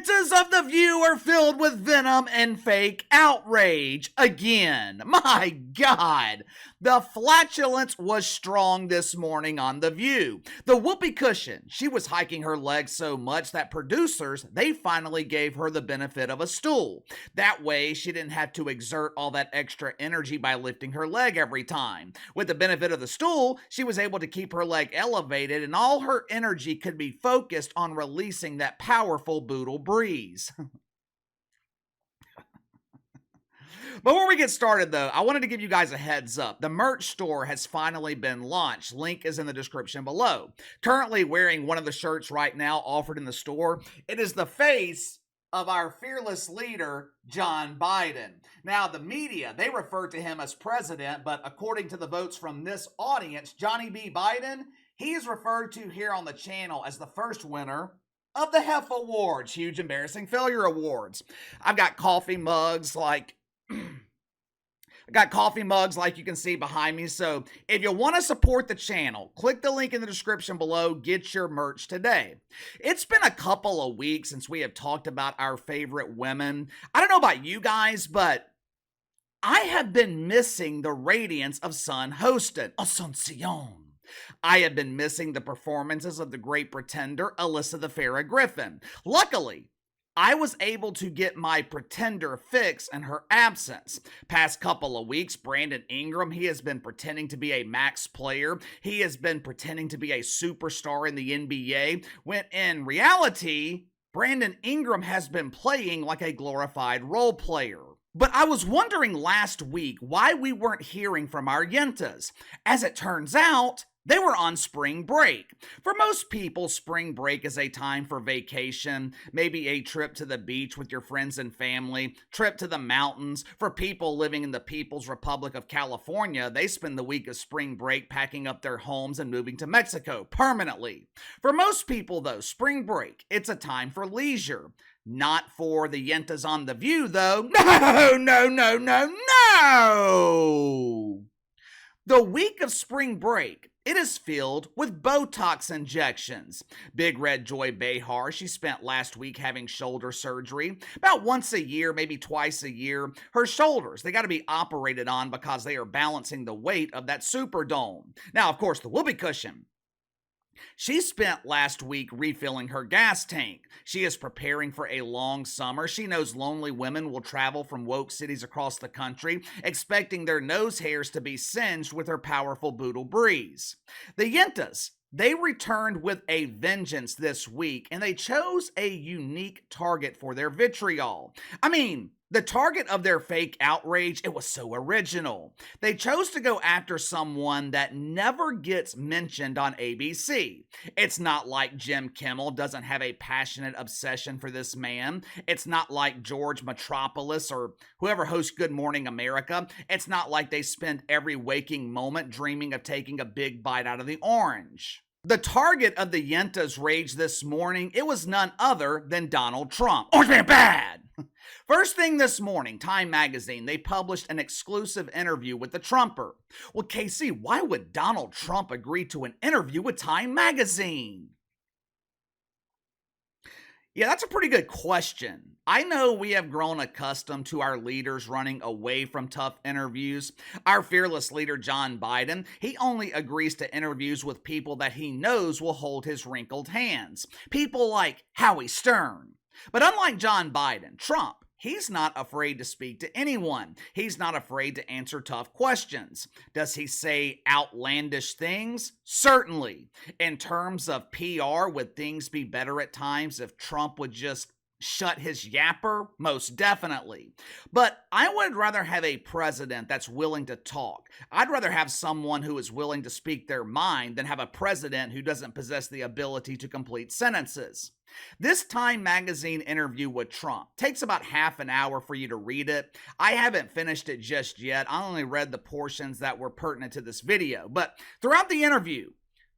yentas of The View are filled with venom and fake outrage again. My God. The flatulence was strong this morning on The View. The whoopee cushion, she was hiking her legs so much that producers, they finally gave her the benefit of a stool. That way, she didn't have to exert all that extra energy by lifting her leg every time. With the benefit of the stool, she was able to keep her leg elevated and all her energy could be focused on releasing that powerful boodle breeze. Before we get started though, I wanted to give you guys a heads up. The merch store has finally been launched. Link is in the description below. Currently wearing one of the shirts right now offered in the store. It is the face of our fearless leader, John Biden. Now, the media, they refer to him as president, but according to the votes from this audience, Johnny B. Biden, he is referred to here on the channel as the first winner of the HEF Awards, Huge Embarrassing Failure Awards. I've got coffee mugs like you can see behind me. So if you want to support the channel, click the link in the description below. Get your merch today. It's been a couple of weeks since we have talked about our favorite women. I don't know about you guys, but I have been missing the radiance of Sun Hosted, Asuncion. I have been missing the performances of the great pretender, Alyssa the Farrah Griffin. Luckily, I was able to get my pretender fix in her absence. Past couple of weeks, Brandon Ingram, he has been pretending to be a max player. He has been pretending to be a superstar in the NBA, when in reality, Brandon Ingram has been playing like a glorified role player. But I was wondering last week why we weren't hearing from our yentas. As it turns out, they were on spring break. For most people, spring break is a time for vacation, maybe a trip to the beach with your friends and family, trip to the mountains. For people living in the People's Republic of California, they spend the week of spring break packing up their homes and moving to Mexico permanently. For most people, though, spring break, it's a time for leisure. Not for the yentas on The View, though. No! The week of spring break, it is filled with Botox injections. Big Red Joy Behar, she spent last week having shoulder surgery. About once a year, maybe twice a year, her shoulders, they got to be operated on because they are balancing the weight of that Superdome. Now, of course, the whoopee cushion. She spent last week refilling her gas tank. She is preparing for a long summer. She knows lonely women will travel from woke cities across the country, expecting their nose hairs to be singed with her powerful boodle breeze. The yentas, they returned with a vengeance this week, and they chose a unique target for their vitriol. The target of their fake outrage, it was so original. They chose to go after someone that never gets mentioned on ABC. It's not like Jim Kimmel doesn't have a passionate obsession for this man. It's not like George Metropolis or whoever hosts Good Morning America. It's not like they spend every waking moment dreaming of taking a big bite out of the orange. The target of the yentas' rage this morning, it was none other than Donald Trump. Orange man bad! First thing this morning, Time Magazine, they published an exclusive interview with the Trumper. Well, KC, why would Donald Trump agree to an interview with Time Magazine? Yeah, that's a pretty good question. I know we have grown accustomed to our leaders running away from tough interviews. Our fearless leader, John Biden, he only agrees to interviews with people that he knows will hold his wrinkled hands. People like Howie Stern. But unlike John Biden, Trump, he's not afraid to speak to anyone. He's not afraid to answer tough questions. Does he say outlandish things? Certainly. In terms of PR, would things be better at times if Trump would just shut his yapper? Most definitely. But I would rather have a president that's willing to talk. I'd rather have someone who is willing to speak their mind than have a president who doesn't possess the ability to complete sentences. This Time Magazine interview with Trump takes about half an hour for you to read it. I haven't finished it just yet. I only read the portions that were pertinent to this video. But throughout the interview,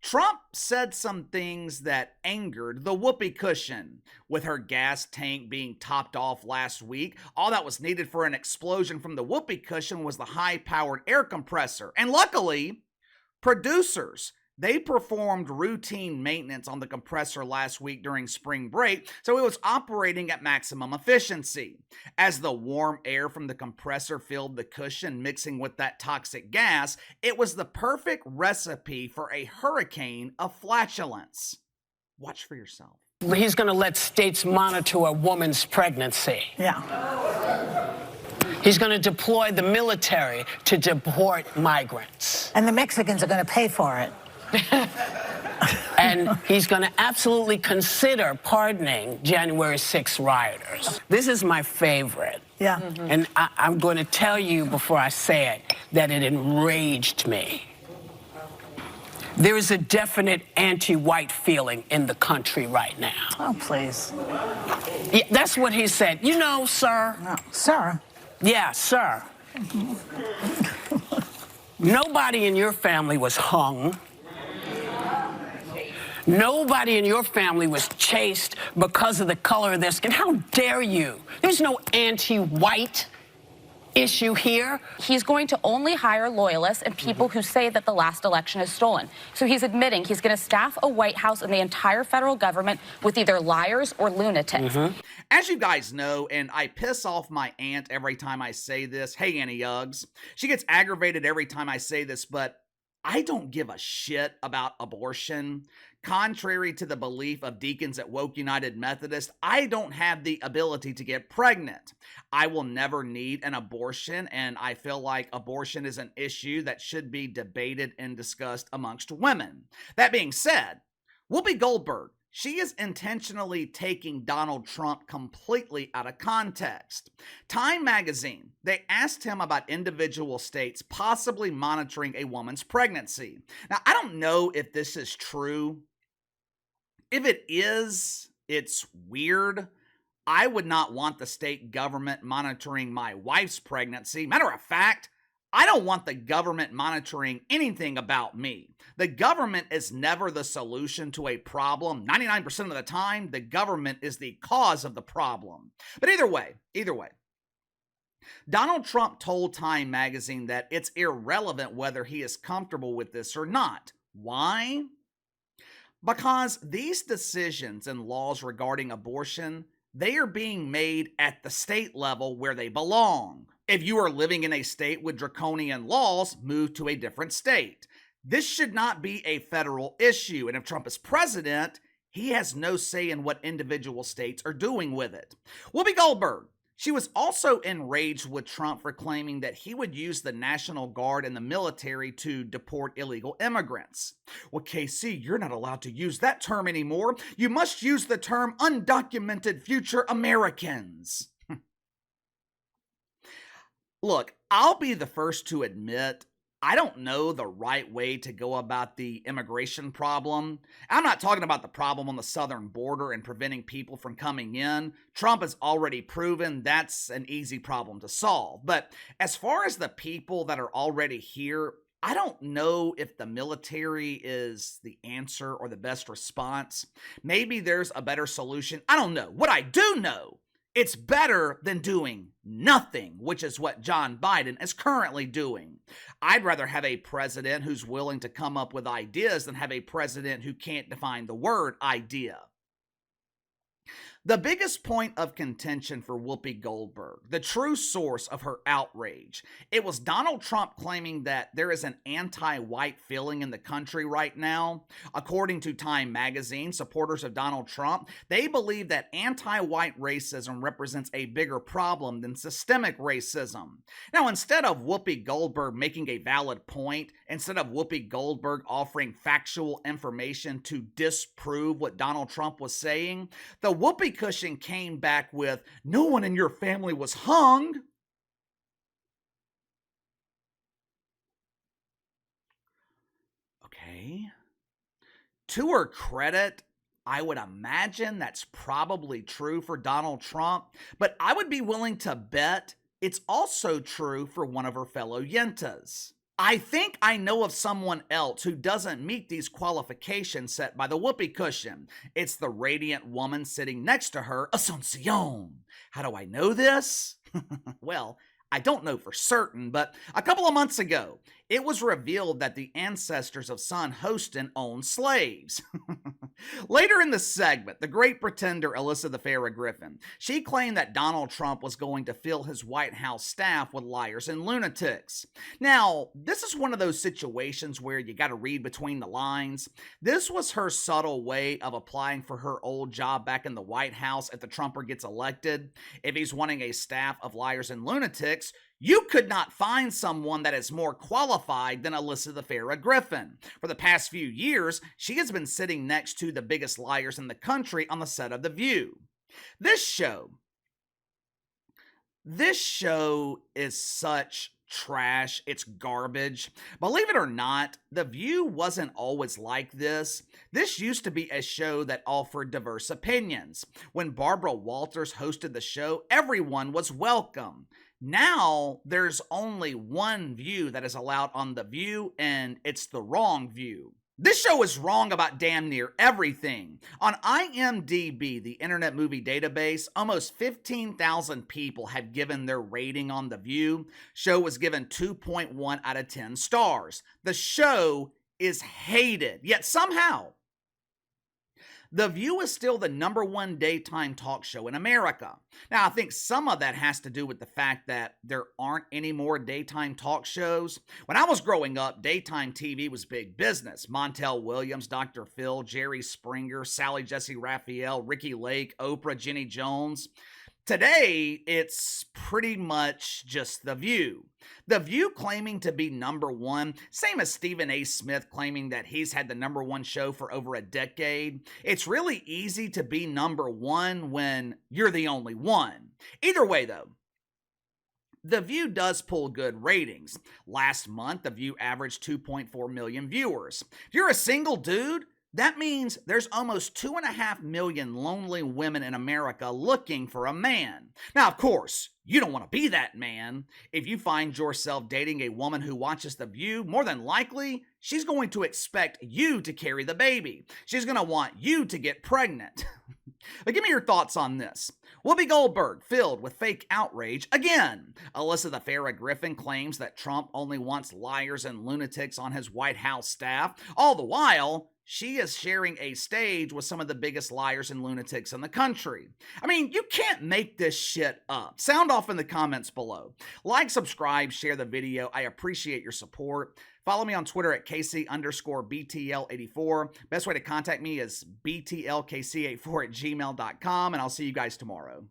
Trump said some things that angered the whoopee cushion. With her gas tank being topped off last week, all that was needed for an explosion from the whoopee cushion was the high-powered air compressor. And luckily, producers, They performed routine maintenance on the compressor last week during spring break, so it was operating at maximum efficiency. As the warm air from the compressor filled the cushion, mixing with that toxic gas, it was the perfect recipe for a hurricane of flatulence. Watch for yourself. He's going to let states monitor a woman's pregnancy. Yeah. He's going to deploy the military to deport migrants. And the Mexicans are going to pay for it. And he's going to absolutely consider pardoning January 6 rioters. This is my favorite. Yeah. And I'm going to tell you before I say it that it enraged me. There is a definite anti-white feeling in the country right now. Oh, please. Yeah, that's what he said. You know, sir. No. Sir? Yeah, sir. Nobody in your family was hung. Nobody in your family was chased because of the color of their skin. How dare you? There's no anti-white issue here. He's going to only hire loyalists and people who say that the last election is stolen. So he's admitting he's going to staff a White House and the entire federal government with either liars or lunatics. As you guys know, and I piss off my aunt every time I say this, hey Annie Uggs, she gets aggravated every time I say this, but I don't give a shit about abortion. Contrary to the belief of deacons at Woke United Methodist, I don't have the ability to get pregnant. I will never need an abortion, and I feel like abortion is an issue that should be debated and discussed amongst women. That being said, Whoopi Goldberg, she is intentionally taking Donald Trump completely out of context. Time magazine, they asked him about individual states possibly monitoring a woman's pregnancy. Now, I don't know if this is true. If it is, it's weird. I would not want the state government monitoring my wife's pregnancy. Matter of fact, I don't want the government monitoring anything about me. The government is never the solution to a problem. 99% of the time, the government is the cause of the problem. But either way, Donald Trump told Time magazine that it's irrelevant whether he is comfortable with this or not. Why? Because these decisions and laws regarding abortion, they are being made at the state level where they belong. If you are living in a state with draconian laws, move to a different state. This should not be a federal issue, and if Trump is president, he has no say in what individual states are doing with it. Whoopi Goldberg, she was also enraged with Trump for claiming that he would use the National Guard and the military to deport illegal immigrants. Well, KC, you're not allowed to use that term anymore. You must use the term undocumented future Americans. Look, I'll be the first to admit I don't know the right way to go about the immigration problem. I'm not talking about the problem on the southern border and preventing people from coming in. Trump has already proven that's an easy problem to solve. But as far as the people that are already here, I don't know if the military is the answer or the best response. Maybe there's a better solution. I don't know. What I do know, it's better than doing nothing, which is what John Biden is currently doing. I'd rather have a president who's willing to come up with ideas than have a president who can't define the word idea. The biggest point of contention for Whoopi Goldberg, the true source of her outrage, it was Donald Trump claiming that there is an anti-white feeling in the country right now. According to Time magazine, supporters of Donald Trump, they believe that anti-white racism represents a bigger problem than systemic racism. Now, instead of Whoopi Goldberg making a valid point, instead of Whoopi Goldberg offering factual information to disprove what Donald Trump was saying, the Whoopi cushion came back with, no one in your family was hung. Okay. To her credit, I would imagine that's probably true for Donald Trump, but I would be willing to bet it's also true for one of her fellow Yentas. I think I know of someone else who doesn't meet these qualifications set by the Whoopi cushion. It's the radiant woman sitting next to her, Asuncion. How do I know this? Well, I don't know for certain, but a couple of months ago, it was revealed that the ancestors of son Hostin owned slaves. Later in the segment, the great pretender Alyssa the Farrah Griffin, she claimed that Donald Trump was going to fill his White House staff with liars and lunatics. Now, this is one of those situations where you got to read between the lines. This was her subtle way of applying for her old job back in the White House if the Trumper gets elected. If he's wanting a staff of liars and lunatics, you could not find someone that is more qualified than Alyssa the Farrah Griffin. For the past few years, she has been sitting next to the biggest liars in the country on the set of The View. This show is such trash. It's garbage. Believe it or not, The View wasn't always like this. This used to be a show that offered diverse opinions. When Barbara Walters hosted the show, everyone was welcome. Now, there's only one view that is allowed on The View, and it's the wrong view. This show is wrong about damn near everything. On IMDb, the Internet Movie Database, almost 15,000 people have given their rating on The View. Show was given 2.1 out of 10 stars. The show is hated, yet somehow The View is still the #1 daytime talk show in America. Now, I think some of that has to do with the fact that there aren't any more daytime talk shows. When I was growing up, daytime TV was big business. Montel Williams, Dr. Phil, Jerry Springer, Sally Jesse Raphael, Ricky Lake, Oprah, Jenny Jones. Today, it's pretty much just The View. The View claiming to be #1, same as Stephen A. Smith claiming that he's had the #1 show for over a decade. It's really easy to be #1 when you're the only one. Either way, though, The View does pull good ratings. Last month, The View averaged 2.4 million viewers. If you're a single dude, that means there's almost 2.5 million lonely women in America looking for a man. Now, of course, you don't want to be that man. If you find yourself dating a woman who watches The View, more than likely, she's going to expect you to carry the baby. She's going to want you to get pregnant. But give me your thoughts on this. Whoopi Goldberg filled with fake outrage again. Alyssa the Farrah Griffin claims that Trump only wants liars and lunatics on his White House staff. All the while, she is sharing a stage with some of the biggest liars and lunatics in the country. I mean, you can't make this shit up. Sound off in the comments below. Like, subscribe, share the video. I appreciate your support. Follow me on Twitter at KC_BTL84. Best way to contact me is BTLKC84@gmail.com, and I'll see you guys tomorrow.